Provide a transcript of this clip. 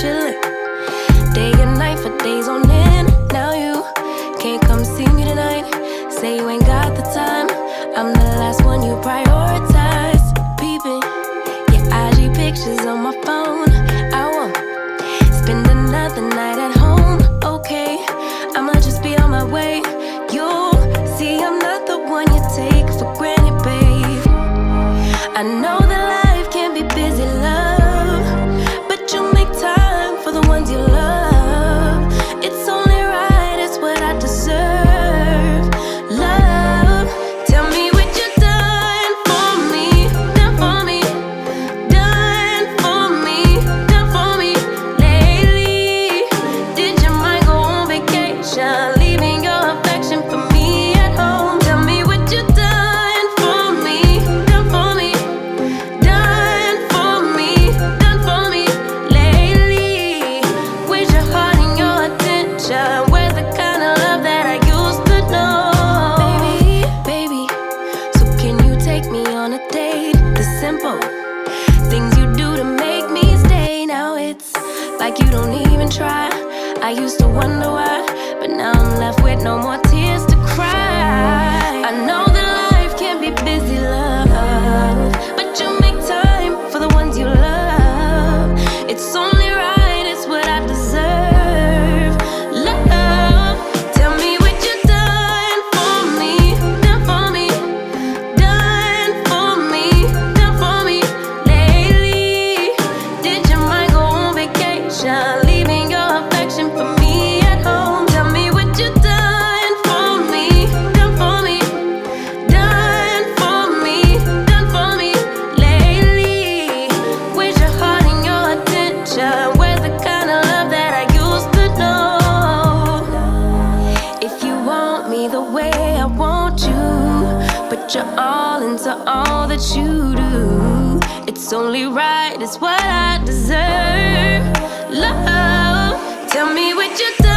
chillin'. Day and night for days on end. Now you can't come see me tonight. Say you ain't got the time. I'm the last one you prioritize. Peeping your IG pictures on my phone. I won't spend another night at home. Okay, I'ma just be on my way. You'll see I'm not the one you take for granted, babe. I know that life can be busy, love, but you make time for the ones you love. It's only right, it's what I deserve. Love, tell me what you done for me, done for me, done for me, done for me lately. Did your mind go on vacation, leaving your affection for me at home? Tell me what you done for me, done for me, done for me, done for me lately. Where's your heart and your attention? Where's the kind of love that I used to know? Baby, so can you take me on a date? The simple things you do to make me stay. Now it's like you don't even try. I used to wonder why, but now I'm left with no more tears to cry. I know that life can be busy, love, but you make time for the ones you love. It's only right, it's what I deserve. Love, tell me what you done for me, done for me, done for me, done for me lately. Did your mind go on vacation, leaving your affection for me at home? Tell me what you done for me, done for me, done for me, done for me lately. Where's your heart and your attention? Where's the kind of love that I used to know? If you want me the way I want you, put your all into all that you do. It's only right, it's what I deserve. Love, tell me what you done